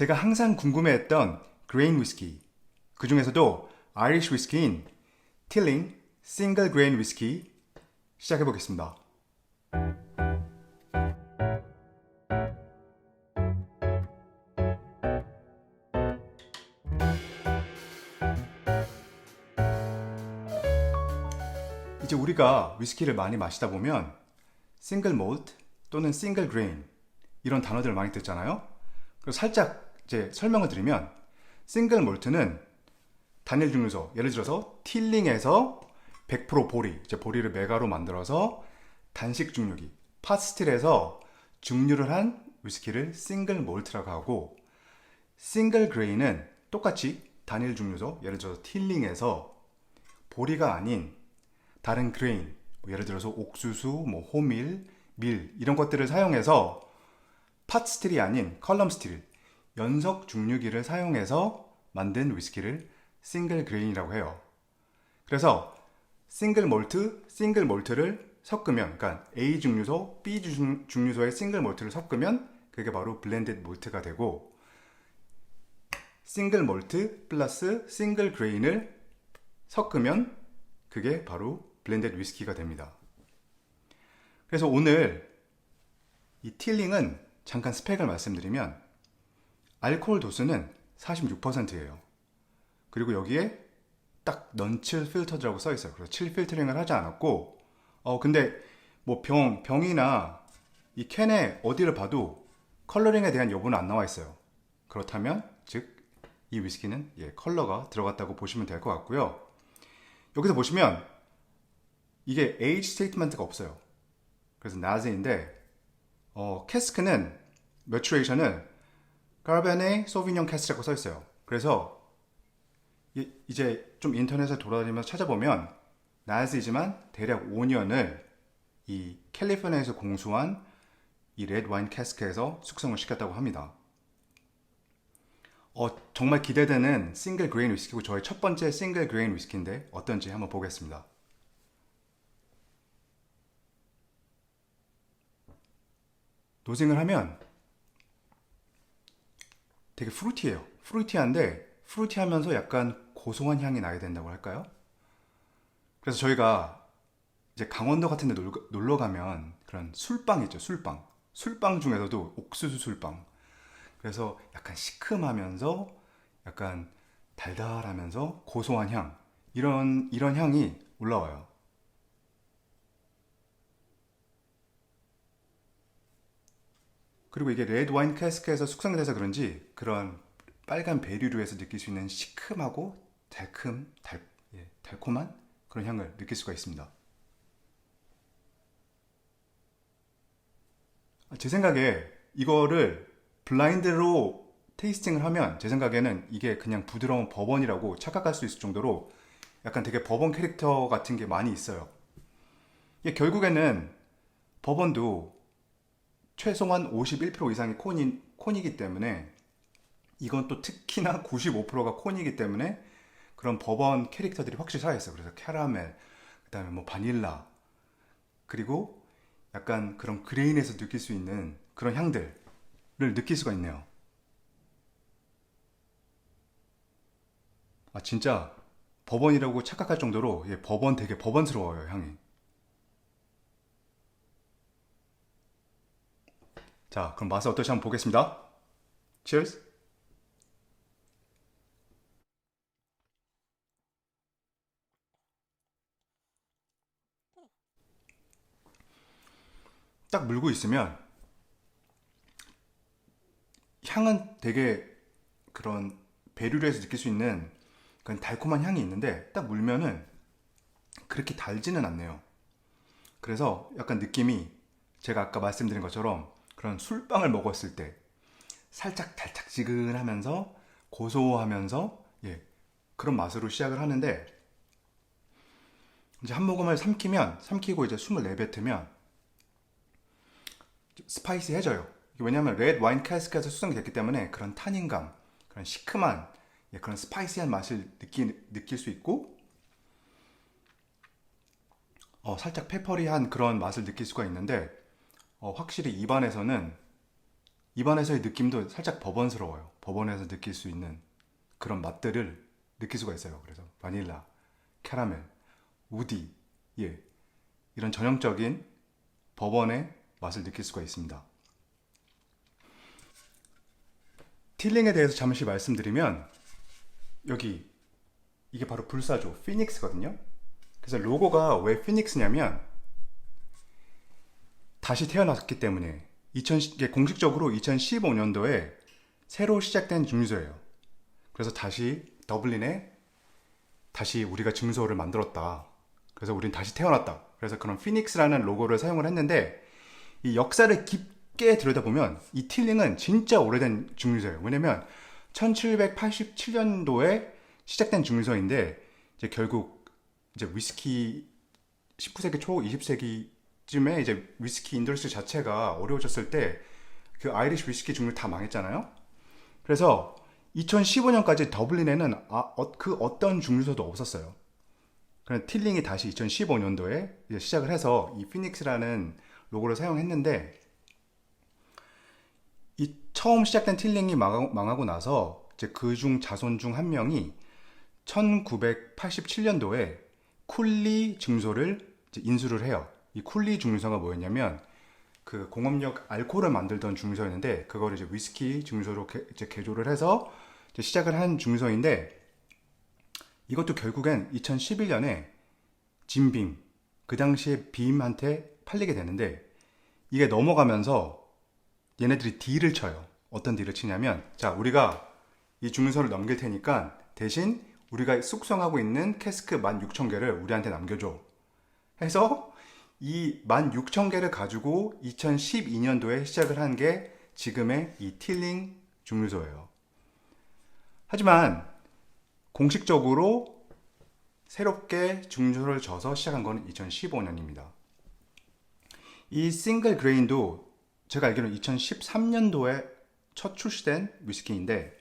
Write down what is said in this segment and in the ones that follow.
제가 항상 궁금해했던 그레인 위스키, 그 중에서도 아이리쉬 위스키인 틸링 싱글 그레인 위스키 시작해 보겠습니다. 이제 우리가 위스키를 많이 마시다 보면 싱글 몰트 또는 싱글 그레인 이런 단어들을 많이 듣잖아요. 그래서 살짝 이제 설명을 드리면 싱글 몰트는 단일 증류소, 예를 들어서 틸링에서 100% 보리, 이제 보리를 메가로 만들어서 단식 증류기, 팟스틸에서 증류를 한 위스키를 싱글 몰트라고 하고, 싱글 그레인은 똑같이 단일 증류소, 예를 들어서 틸링에서 보리가 아닌 다른 그레인, 예를 들어서 옥수수, 호밀, 밀 이런 것들을 사용해서 팟스틸이 아닌 컬럼스틸, 연석 증류기를 사용해서 만든 위스키를 싱글 그레인이라고 해요. 그래서 싱글 몰트, 싱글 몰트를 섞으면, 그러니까 A 증류소, B 증류소의 싱글 몰트를 섞으면 그게 바로 블렌디드 몰트가 되고, 싱글 몰트 플러스 싱글 그레인을 섞으면 그게 바로 블렌디드 위스키가 됩니다. 그래서 오늘 이 틸링은 잠깐 스펙을 말씀드리면 알코올 도수는 46%예요. 그리고 여기에 딱 넌칠 필터라고 써 있어요. 그래서 칠 필터링을 하지 않았고, 근데 뭐 병이나 이 캔에 어디를 봐도 컬러링에 대한 여부는 안 나와 있어요. 그렇다면 즉 이 위스키는 컬러가 들어갔다고 보시면 될 것 같고요. 여기서 보시면 이게 에이지 스테이트먼트가 없어요. 그래서 나즈인데 캐스크는 매추레이션은 까베네 소비뇽 캐스크라고 써 있어요. 그래서 이제 좀 인터넷에 돌아다니면서 찾아보면 나즈이지만 대략 5년을 이 캘리포니아에서 공수한 이 레드 와인 캐스크에서 숙성을 시켰다고 합니다. 정말 기대되는 싱글 그레인 위스키고 저의 첫 번째 싱글 그레인 위스키인데 어떤지 한번 보겠습니다. 노징을 하면 되게 프루티해요. 프루티한데 프루티하면서 약간 고소한 향이 나야 된다고 할까요? 그래서 저희가 이제 강원도 같은 데 놀러 가면 그런 술빵 있죠, 술빵. 술빵 중에서도 옥수수 술빵. 그래서 약간 시큼하면서 약간 달달하면서 고소한 향. 이런 향이 올라와요. 그리고 이게 레드 와인 캐스크에서 숙성돼서 그런지 그런 빨간 베리류에서 느낄 수 있는 시큼하고 달콤한 그런 향을 느낄 수가 있습니다. 제 생각에 이거를 블라인드로 테이스팅을 하면 제 생각에는 이게 그냥 부드러운 버번이라고 착각할 수 있을 정도로 약간 되게 버번 캐릭터 같은 게 많이 있어요. 이게 결국에는 버번도 최소한 51% 이상이 콘이기 때문에, 이건 또 특히나 95%가 콘이기 때문에 그런 버번 캐릭터들이 확실히 살아있어요. 그래서 캐러멜, 그 다음에 바닐라, 그리고 약간 그런 그레인에서 느낄 수 있는 그런 향들을 느낄 수가 있네요. 진짜 버번이라고 착각할 정도로 되게 버번스러워요, 향이. 자, 그럼 맛을 어떨지 한번 보겠습니다. Cheers! 딱 물고 있으면 향은 되게 그런 배류에서 느낄 수 있는 그런 달콤한 향이 있는데 딱 물면은 그렇게 달지는 않네요. 그래서 약간 느낌이 제가 아까 말씀드린 것처럼 그런 술빵을 먹었을 때 살짝 달짝지근하면서 고소하면서 그런 맛으로 시작을 하는데, 이제 한 모금을 삼키고 이제 숨을 내뱉으면 스파이시해져요. 왜냐하면 레드 와인 캐스크에서 수성이 됐기 때문에 그런 탄닌감, 그런 시큼한 그런 스파이시한 맛을 느낄 수 있고, 살짝 페퍼리한 그런 맛을 느낄 수가 있는데, 확실히 입안에서의 느낌도 살짝 버번스러워요. 버번에서 느낄 수 있는 그런 맛들을 느낄 수가 있어요. 그래서 바닐라, 캐러멜, 우디, 예, 이런 전형적인 버번의 맛을 느낄 수가 있습니다. 틸링에 대해서 잠시 말씀드리면, 여기 이게 바로 불사조 피닉스거든요. 그래서 로고가 왜 피닉스냐면 다시 태어났기 때문에 이게 공식적으로 2015년도에 새로 시작된 증류소예요. 그래서 다시 더블린에 다시 우리가 증류소를 만들었다. 그래서 우린 다시 태어났다. 그래서 그런 피닉스라는 로고를 사용을 했는데, 이 역사를 깊게 들여다보면 이 틸링은 진짜 오래된 증류소예요. 왜냐면 1787년도에 시작된 증류소인데, 이제 결국 이제 위스키 19세기 초 20세기쯤에 이제 위스키 인더스트리 자체가 어려워졌을 때 그 아이리쉬 위스키 증류 다 망했잖아요. 그래서 2015년까지 더블린에는 그 어떤 증류소도 없었어요. 그래서 틸링이 다시 2015년도에 이제 시작을 해서 이 피닉스라는 로고를 사용했는데, 이 처음 시작된 틸링이 망하고 나서 이제 그중 자손 중 한 명이 1987년도에 쿨리 증류소를 이제 인수를 해요. 이 쿨리 증류소가 뭐였냐면 그 공업용 알코올을 만들던 증류소였는데, 그걸 이제 위스키 증류소로 이제 개조를 해서 이제 시작을 한 증류소인데, 이것도 결국엔 2011년에 짐빔, 그 당시에 빔한테 팔리게 되는데, 이게 넘어가면서 얘네들이 딜을 쳐요. 어떤 딜을 치냐면, 자, 우리가 이 증류소를 넘길 테니까 대신 우리가 숙성하고 있는 캐스크 16,000개를 우리한테 남겨줘 해서 이 16,000개를 가지고 2012년도에 시작을 한 게 지금의 이 틸링 증류소예요. 하지만 공식적으로 새롭게 증류소를 져서 시작한 건 2015년입니다. 이 싱글 그레인도 제가 알기로는 2013년도에 첫 출시된 위스키인데,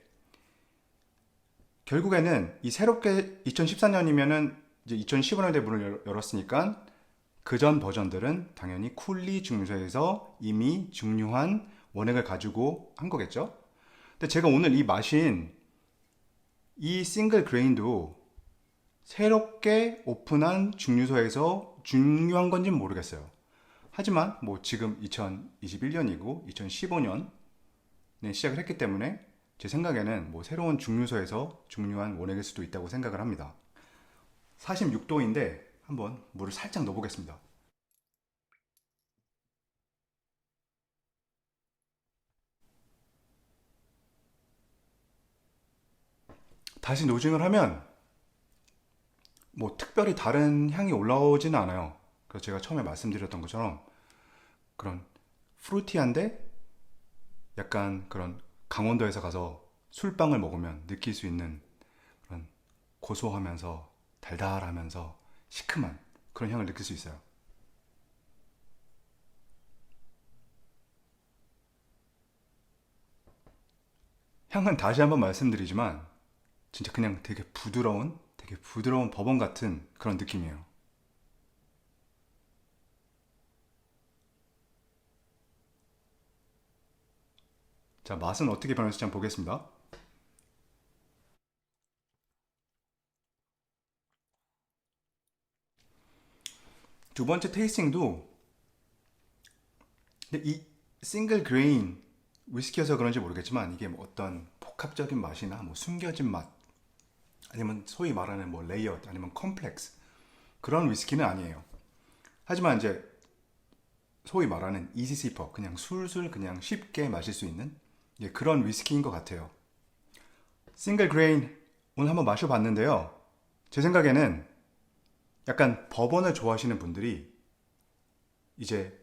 결국에는 이 새롭게 2014년이면은 이제 2015년에 문을 열었으니까 그 전 버전들은 당연히 쿨리 증류소에서 이미 증류한 원액을 가지고 한 거겠죠. 근데 제가 오늘 이 마신 이 싱글 그레인도 새롭게 오픈한 증류소에서 증류한 건지는 모르겠어요. 하지만 뭐 지금 2021년이고 2015년에 시작을 했기 때문에 제 생각에는 뭐 새로운 증류소에서 증류한 원액일 수도 있다고 생각을 합니다. 46도인데 한번 물을 살짝 넣어보겠습니다. 다시 노징을 하면 뭐 특별히 다른 향이 올라오지는 않아요. 그래서 제가 처음에 말씀드렸던 것처럼 그런 프루티한데 약간 그런 강원도에서 가서 술빵을 먹으면 느낄 수 있는 그런 고소하면서 달달하면서 시큼한 그런 향을 느낄 수 있어요. 향은 다시 한번 말씀드리지만 진짜 그냥 되게 부드러운 버번 같은 그런 느낌이에요. 자, 맛은 어떻게 변할지 한번 보겠습니다. 두 번째 테이스팅도, 근데 이 싱글 그레인 위스키여서 그런지 모르겠지만 이게 뭐 어떤 복합적인 맛이나 뭐 숨겨진 맛, 아니면 소위 말하는 뭐 레이어드, 아니면 컴플렉스, 그런 위스키는 아니에요. 하지만 이제 소위 말하는 이지 시퍼, 그냥 술술 그냥 쉽게 마실 수 있는, 예, 그런 위스키인 것 같아요. 싱글 그레인 오늘 한번 마셔봤는데요. 제 생각에는 약간 버번을 좋아하시는 분들이 이제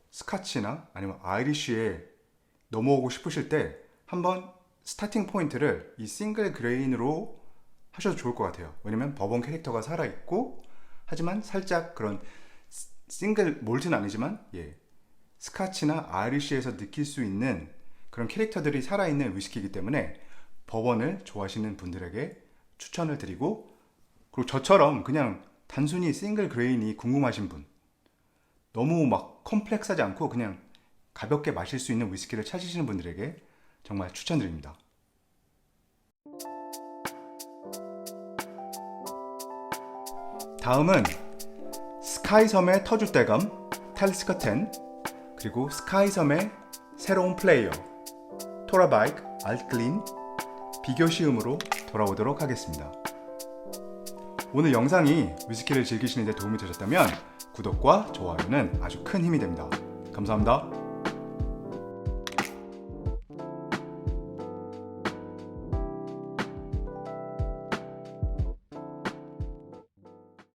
스카치나 아니면 아이리쉬에 넘어오고 싶으실 때 한번 스타팅 포인트를 이 싱글 그레인으로 하셔도 좋을 것 같아요. 왜냐면 버번 캐릭터가 살아있고, 하지만 살짝 그런 싱글 몰트는 아니지만, 예, 스카치나 아이리쉬에서 느낄 수 있는 그런 캐릭터들이 살아있는 위스키이기 때문에 버번을 좋아하시는 분들에게 추천을 드리고, 그리고 저처럼 그냥 단순히 싱글 그레인이 궁금하신 분, 너무 막 컴플렉스하지 않고 그냥 가볍게 마실 수 있는 위스키를 찾으시는 분들에게 정말 추천드립니다. 다음은 스카이섬의 터줏대감 텔스커 10, 그리고 스카이섬의 새로운 플레이어 토라바이크 알트클린 비교 시음으로 돌아오도록 하겠습니다. 오늘 영상이 위스키를 즐기시는 데 도움이 되셨다면 구독과 좋아요는 아주 큰 힘이 됩니다. 감사합니다.